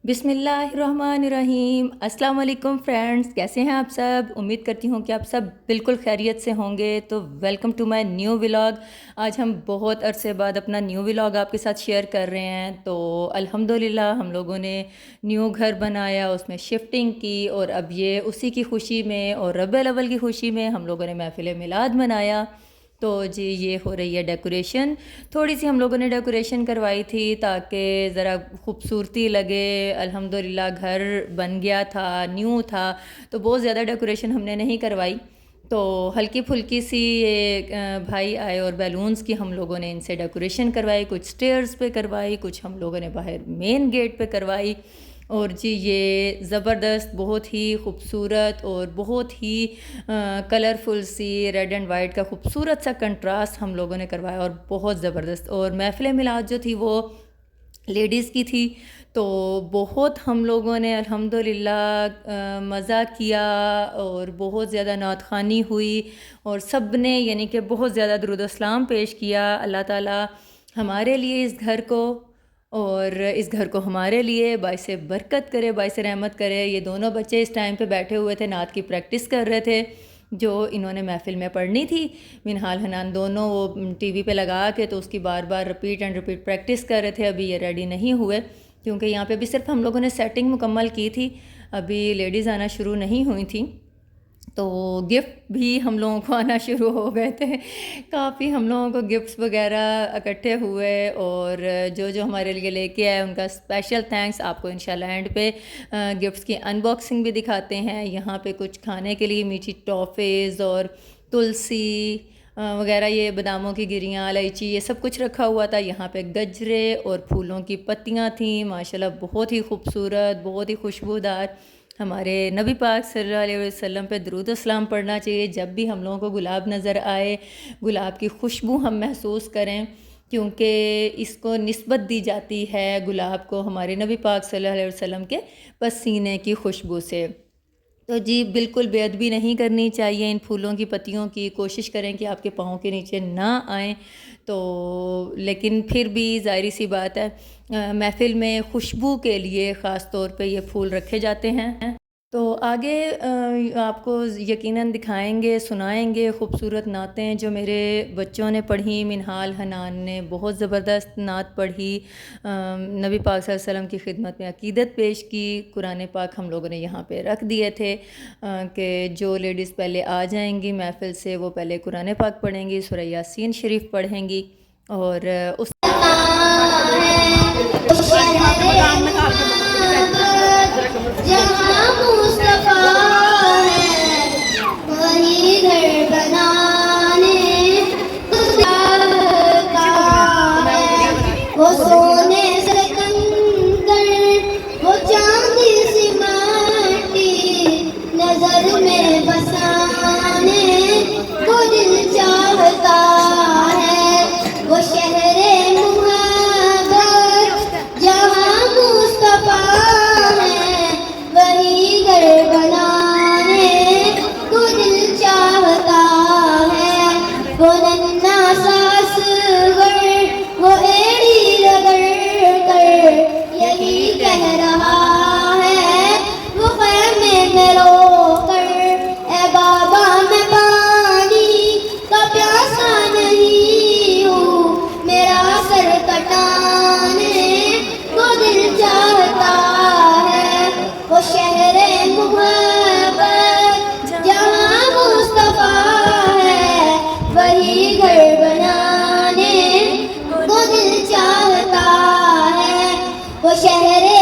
बिस्मिल्लाहिर्रहमानिर्रहीम। अस्सलाम वालेकुम फ्रेंड्स, कैसे हैं आप सब। उम्मीद करती हूँ कि आप सब बिल्कुल खैरियत से होंगे। तो welcome to my new vlog. आज हम बहुत अरसे बाद अपना न्यू व्लॉग आपके साथ शेयर कर रहे हैं। तो अल्हम्दुलिल्लाह हम लोगों ने न्यू घर बनाया, उसमें शिफ्टिंग की और अब ये उसी की खुशी में और रबीउल अव्वल की खुशी में हम लोगों ने महफिल मिलाद मनाया। तो जी ये हो रही है डेकोरेशन। थोड़ी सी हम लोगों ने डेकोरेशन करवाई थी ताकि ज़रा खूबसूरती लगे। अल्हम्दुलिल्लाह घर बन गया था, न्यू था, तो बहुत ज़्यादा डेकोरेशन हमने नहीं करवाई। तो हल्की फुल्की सी ये भाई आए और बैलून्स की हम लोगों ने इनसे डेकोरेशन करवाई। कुछ स्टेयर्स पे करवाई, कुछ हम लोगों ने बाहर मेन गेट पे करवाई। और जी ये ज़बरदस्त, बहुत ही खूबसूरत और बहुत ही कलरफुल सी रेड एंड वाइट का खूबसूरत सा कंट्रास्ट हम लोगों ने करवाया और बहुत ज़बरदस्त। और महफिल मिलाद जो थी वो लेडीज़ की थी, तो बहुत हम लोगों ने अल्हम्दुलिल्लाह मज़ा किया और बहुत ज़्यादा नात ख़वानी हुई और सब ने यानी कि बहुत ज़्यादा दुरूद सलाम पेश किया। अल्लाह ताला हमारे लिए इस घर को और इस घर को हमारे लिए बाइसे बरकत करे, बाइसे रहमत करे। ये दोनों बच्चे इस टाइम पे बैठे हुए थे, नात की प्रैक्टिस कर रहे थे जो इन्होंने महफिल में पढ़नी थी। मिनहाल हनान दोनों वो टीवी पे लगा के तो उसकी बार बार रिपीट एंड रिपीट प्रैक्टिस कर रहे थे। अभी ये रेडी नहीं हुए क्योंकि यहाँ पे भी सिर्फ हम लोगों ने सेटिंग मुकम्मल की थी, अभी लेडीज़ आना शुरू नहीं हुई थी। तो गिफ्ट भी हम लोगों को आना शुरू हो गए थे। काफ़ी हम लोगों को गिफ्ट्स वगैरह इकट्ठे हुए और जो जो हमारे लिए लेके आए उनका स्पेशल थैंक्स। आपको इंशाल्लाह एंड पे गिफ्ट्स की अनबॉक्सिंग भी दिखाते हैं। यहाँ पे कुछ खाने के लिए मीठी टॉफ़ीज़ और तुलसी वगैरह, ये बादामों की गिरियाँ, इलायची, ये सब कुछ रखा हुआ था। यहाँ पे गजरे और फूलों की पत्तियाँ थीं, माशाल्लाह बहुत ही खूबसूरत, बहुत ही खुशबूदार। हमारे नबी पाक सल्लल्लाहु अलैहि वसल्लम पे दुरूद सलाम पढ़ना चाहिए जब भी हम लोगों को गुलाब नज़र आए, गुलाब की खुशबू हम महसूस करें, क्योंकि इसको निस्बत दी जाती है गुलाब को हमारे नबी पाक सल्लल्लाहु अलैहि वसल्लम के पसीने की खुशबू से। तो जी बिल्कुल बेअदबी नहीं करनी चाहिए इन फूलों की पत्तियों की। कोशिश करें कि आपके पाँव के नीचे ना आएँ। तो लेकिन फिर भी ज़ाहिर सी बात है, महफ़िल में खुशबू के लिए ख़ास तौर पे ये फूल रखे जाते हैं। तो आगे आपको यकीनन दिखाएंगे, सुनाएंगे खूबसूरत नातें जो मेरे बच्चों ने पढ़ी। मिनहाल हनान ने बहुत ज़बरदस्त नात पढ़ी, नबी पाक सल्लल्लाहु अलैहि वसल्लम की खिदमत में अक़ीदत पेश की। कुरान पाक हम लोगों ने यहाँ पे रख दिए थे कि जो लेडीज़ पहले आ जाएंगी महफ़िल से वो पहले कुरान पाक पढ़ेंगी, सूरह यासीन शरीफ पढ़ेंगी और उस जहाँ मुस्तफा है वही घर बनाने का है। वो सोने से कंकर, वो चांदी सी माटी नजर में बसाने को दिल चाहता है। वो शहरे मुहब्बत जहाँ मुस्तफा बनाने को दिल चाहता है। वो नन्ना सास वो एड़ी रगड़ कर यही कह रहा है। वो ख़ैमे में रो कर, ए बाबा मैं पानी का प्यासा नहीं हूँ, मेरा सर कटाने को दिल चाहता है। वो शहरे मुहब्बत जहाँ मुस्तफा है वही घर बनाने को दिल चाहता है। वो शहरे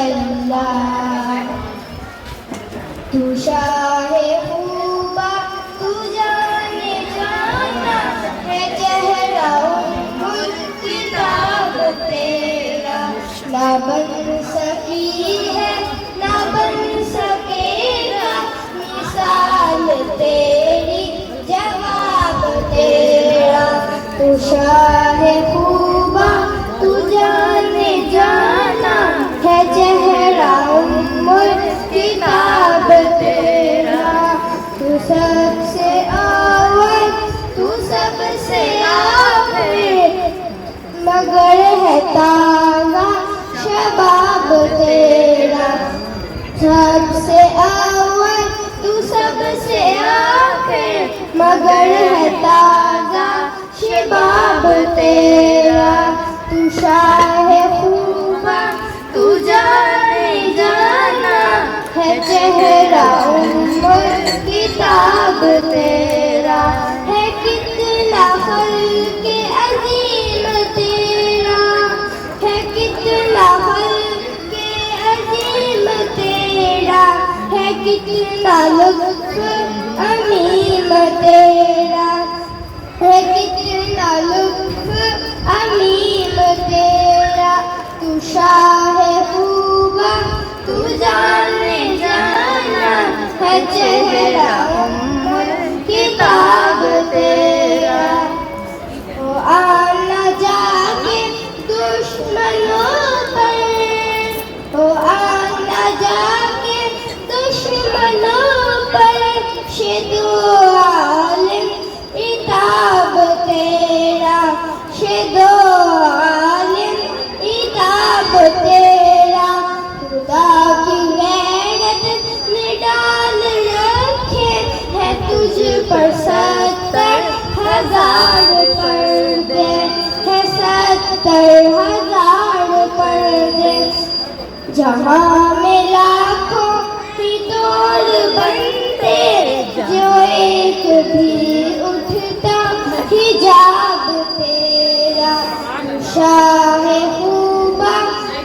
अल्लाह। तू शाहे खूबा तू जाने जाना है चेहरा उम्मुल किताब तेरा। ना बन सकी है ना बन सकेगा मिसाल तेरी जवाब तेरा। तू शाहे खूबा तू जाने जाना है चेहरा उम्मुल किताब तेरा। तू सबसे अव्वल तू सबसे आखिर मगर है ताज़ा शबाब तेरा। सबसे अव्वल तू सबसे आखिर मगर है ताज़ा शबाब तेरा। तू शाहे खूबा तू जाने जाना है चेहरा उम्मुल किताब तेरा। है कितना खल्क़े अज़ीम तेरा। है कितना खल्क़े अज़ीम तेरा। है कितना लुत्फ़ अमीम तेरा। है कितना लुत्फ़ अमीम तेरा। तू शाहे खूबा तू जाने जाना है चेहरा उम्मुल किताब तेरा। ओ आना जाके दुश्मनों पर। ओ आना जाके दुश्मनों पर शेदो आलिम इताब तेरा। शेदो आलिम इताब तेरा। खुदा की गैरत में डाल रखे है तुझ पर 70,000 पर्दे। है 70,000 पर्दे। जहाँ में लाखों ही तोड़ बनते जो एक भी उठता हिजाब तेरा। शाहे खूबा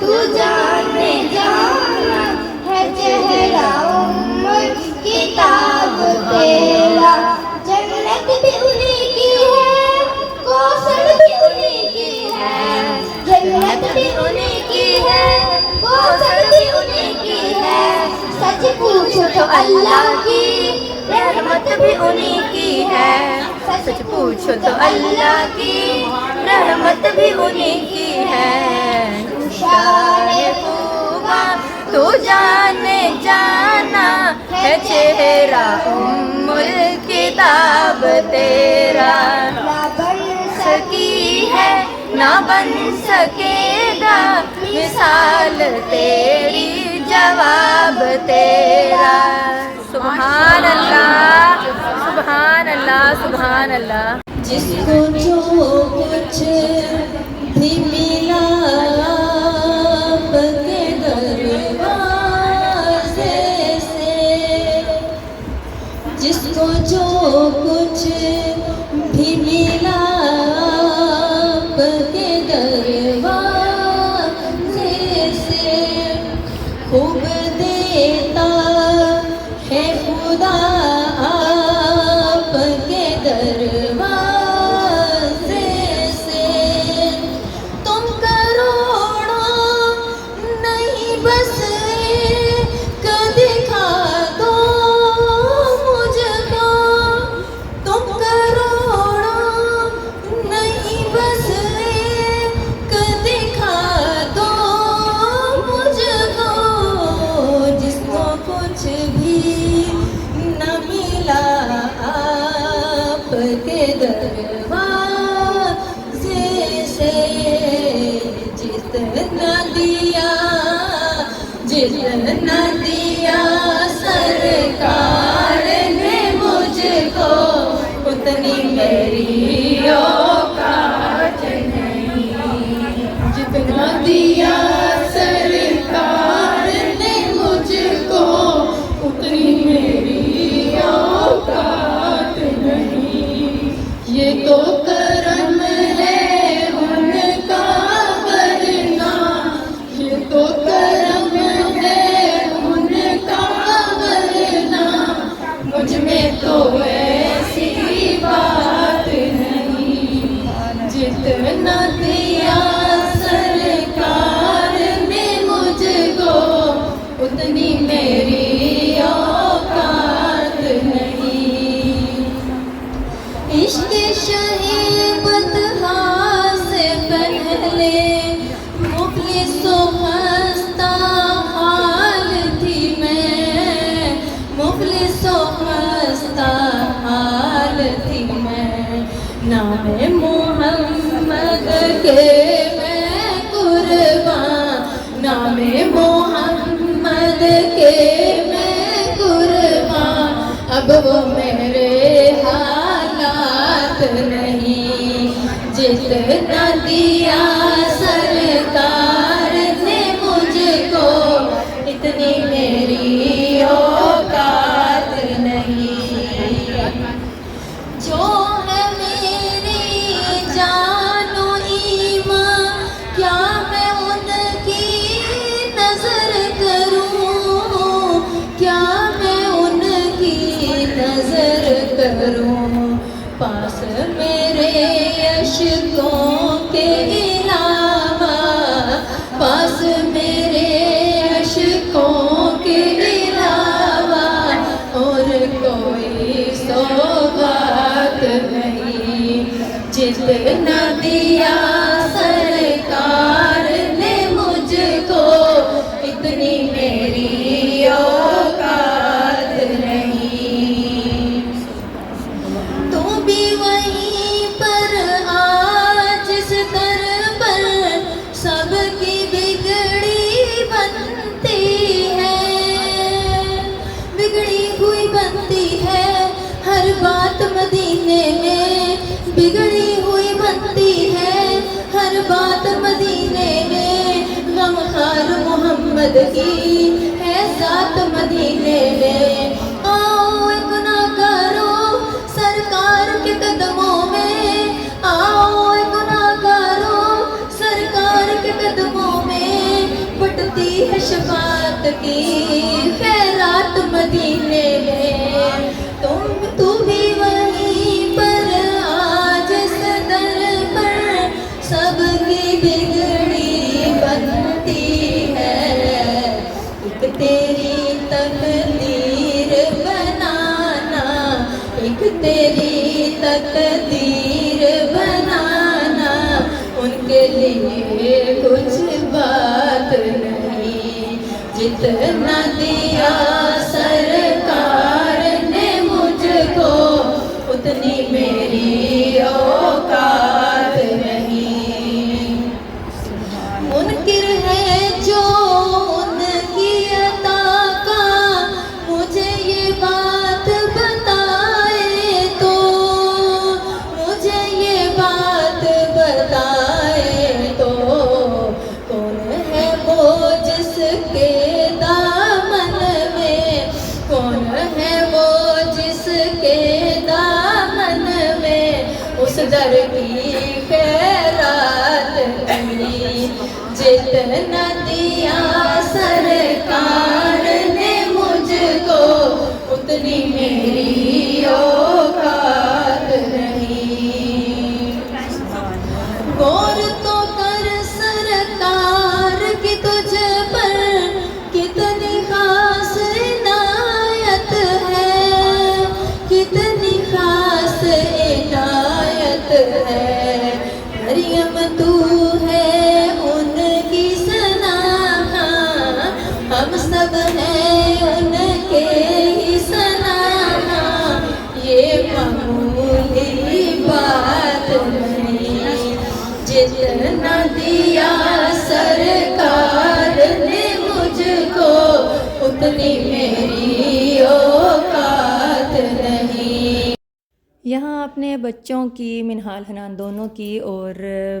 तू जाने जाना है चेहरा उम्मुल किताब तेरा। जन्नत भी उन्हीं की है कौसर भी उन्हीं की है। जन्नत भी उन्हीं की है कौसर भी उन्हीं की है। सच पूछो तो अल्लाह की रहमत भी उन्हीं की है। सच पूछो तो अल्लाह की रहमत भी उन्हीं की है। तू शाहे खूबा तू जाने जाना है चेहरा उम्मुल किताब तेरा। ना बन सकी है ना बन सकेगा मिसाल तेरी जवाब तेरा। सुभान अल्लाह सुभान अल्लाह सुभान अल्लाह। जिसको जो कुछ भी मिला आपके दरवाज़े से। जिसको जो कुछ भी मिला आपके दरवाज़े से। खूब देता है खुदा आपके दरवाज़े से। तुम करोड़ों नहीं बस एक दिखा दो मुझको। तुम करोड़ों नहीं बस एक दिखा दो मुझको। जिसको कुछ भी न मिला आपके दरवाज़े से। जितना दिया सरकार ने मुझको उतनी मेरी औकात नहीं। जितना दिया सरकार ने मुझको उतनी मेरी औकात नहीं। ये तो करम है उनका वरना ये तो करम मोहम्मद के मैं कुर्बान, अब वो मेरे हालात नहीं। जितना दिया सरकार ने मुझको, इतनी मेरी औकात नहीं। जो है मेरी जानो ईमान, क्या मैं उनकी नजर करूं, क्या मैं उनकी नजर करूं। पास मेरे अशकों के अलावा, पास मेरे अशकों के अलावा और कोई सौगात नहीं। जितना दिया सरकार ने मुझको, इतनी मेरी औकात नहीं। तू भी वहीं पर आज इस दर पर सबकी बिगड़ी बनती है, बिगड़ी हुई बनती है हर बात मदीने में, बिगड़ी हुई बनती है हर बात मदीने में। गमखार मोहम्मद की है जात मदीने में। आओ एक गुनाहगारो सरकार के कदमों में, आओ एक गुनाहगारो सरकार के कदमों में। बटती है शफाअत की खैरात मदीने में। तू भी वहीं पर आज सदर पर सबकी बिगड़ी बनती है। एक तेरी तकदीर बनाना, एक तेरी तकदीर बनाना, उनके लिए कुछ बात नहीं। जितना दिया सरकार ने मुझको, उतनी मेरी औकात नहीं। मुनकिर है जो उनकी अता का, मुझे ये बात बताए तो, मुझे ये बात बताए तो। कौन है वो जिसके दामन में, कौन है वो जिसके दामन में उस दर की खैरात नहीं। जितना दिया सरकार ने मुझको, उतनी मेरी औकात नहीं। गौर तो कर सरकार की तुझ पर, कितनी खास इनायत है, कितनी खास इनायत है। मरियम तू है उनकी सना, हम सब हैं उनके ही सना। ये मामूली बात नहीं। जितना दिया सरकार ने मुझको, उतनी मेरी औकात नहीं। यहाँ आपने बच्चों की मिनहाल हनान दोनों की और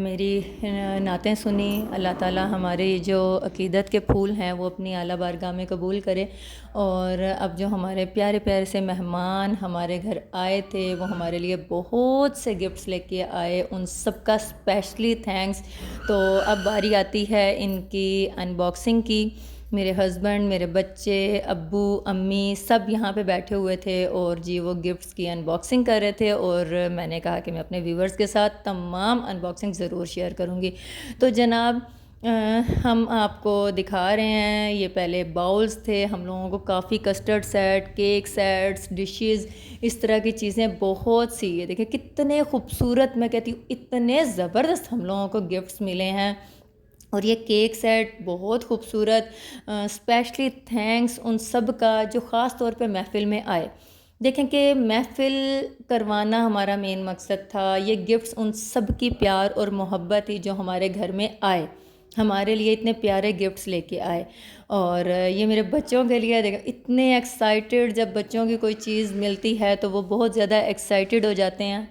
मेरी नातें सुनी। अल्लाह ताला हमारे जो अक़ीदत के फूल हैं वो अपनी आला बारगाह में कबूल करे। और अब जो हमारे प्यारे प्यारे से मेहमान हमारे घर आए थे, वो हमारे लिए बहुत से गिफ्ट्स लेके आए, उन सब का स्पेशली थैंक्स। तो अब बारी आती है इनकी अनबॉक्सिंग की। मेरे हस्बैंड, मेरे बच्चे, अब्बू, अम्मी सब यहाँ पे बैठे हुए थे और जी वो गिफ्ट्स की अनबॉक्सिंग कर रहे थे। और मैंने कहा कि मैं अपने व्यूवर्स के साथ तमाम अनबॉक्सिंग ज़रूर शेयर करूँगी। तो जनाब हम आपको दिखा रहे हैं, ये पहले बाउल्स थे। हम लोगों को काफ़ी custard set, cake sets, dishes, इस तरह की चीज़ें बहुत सी, ये देखिए कितने खूबसूरत, मैं कहती हूँ इतने ज़बरदस्त हम लोगों को गिफ्ट्स मिले हैं। और ये केक सेट बहुत खूबसूरत। स्पेशली थैंक्स उन सब का जो ख़ास तौर पे महफ़िल में आए। देखें कि महफ़िल करवाना हमारा मेन मकसद था। ये गिफ्ट्स उन सब की प्यार और मोहब्बत ही जो हमारे घर में आए। हमारे लिए इतने प्यारे गिफ्ट्स लेके आए। और ये मेरे बच्चों के लिए देखो इतने एक्साइटेड, जब बच्चों की कोई चीज़ मिलती है तो वो बहुत ज़्यादा एक्साइटेड हो जाते हैं,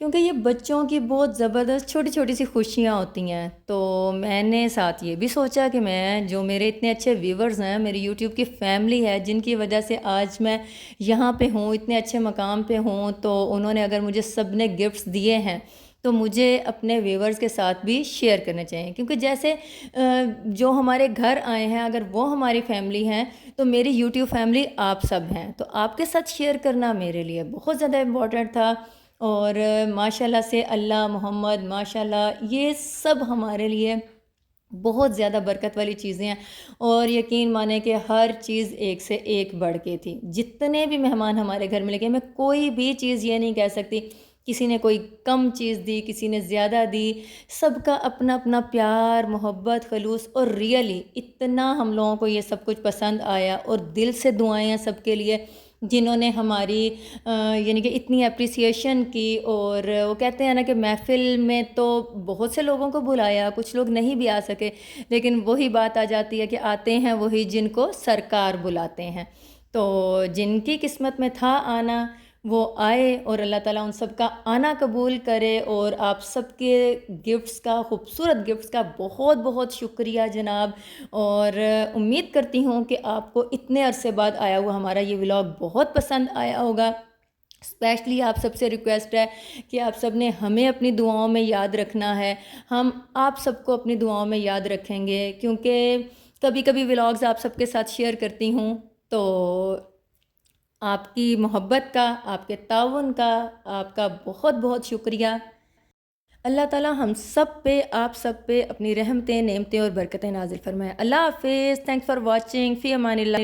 क्योंकि ये बच्चों की बहुत ज़बरदस्त छोटी छोटी सी खुशियाँ होती हैं। तो मैंने साथ ये भी सोचा कि मैं, जो मेरे इतने अच्छे व्यूवर्स हैं, मेरी यूट्यूब की फैमिली है, जिनकी वजह से आज मैं यहाँ पे हूँ, इतने अच्छे मकाम पे हूँ, तो उन्होंने अगर मुझे सब ने गिफ्ट्स दिए हैं तो मुझे अपने व्यूवर्स के साथ भी शेयर करने चाहिए। क्योंकि जैसे जो हमारे घर आए हैं, अगर वो हमारी फैमिली हैं, तो मेरी यूट्यूब फैमिली आप सब हैं, तो आपके साथ शेयर करना मेरे लिए बहुत ज़्यादा इम्पोर्टेंट था। और माशाल्लाह से अल्लाह, मोहम्मद, माशाल्लाह, ये सब हमारे लिए बहुत ज़्यादा बरकत वाली चीज़ें हैं। और यकीन माने कि हर चीज़ एक से एक बढ़ के थी। जितने भी मेहमान हमारे घर में लेके, मैं कोई भी चीज़ ये नहीं कह सकती किसी ने कोई कम चीज़ दी, किसी ने ज़्यादा दी। सबका अपना अपना प्यार, मोहब्बत, खलूस, और रियली इतना हम लोगों को ये सब कुछ पसंद आया। और दिल से दुआएं हैं सबके लिए जिन्होंने हमारी यानी कि इतनी अप्रिसिएशन की। और वो कहते हैं ना कि महफ़िल में तो बहुत से लोगों को बुलाया, कुछ लोग नहीं भी आ सके, लेकिन वही बात आ जाती है कि आते हैं वही जिनको सरकार बुलाते हैं। तो जिनकी किस्मत में था आना, वो आए, और अल्लाह ताला उन सब का आना कबूल करे। और आप सबके गिफ्ट्स का, खूबसूरत गिफ्ट्स का बहुत बहुत शुक्रिया जनाब। और उम्मीद करती हूँ कि आपको इतने अरसे बाद आया हुआ हमारा ये व्लॉग बहुत पसंद आया होगा। स्पेशली आप सबसे रिक्वेस्ट है कि आप सब ने हमें अपनी दुआओं में याद रखना है। हम आप सबको अपनी दुआओं में याद रखेंगे, क्योंकि कभी कभी व्लॉग्स आप सबके साथ शेयर करती हूँ, तो आपकी मोहब्बत का, आपके ताउन का, आपका बहुत बहुत शुक्रिया। अल्लाह ताला हम सब पे, आप सब पे अपनी रहमतें, नेमतें और बरकतें नाजिल फरमाए। अल्लाह हाफिज़। Thanks for watching. फ़ी अमानिल्लाह।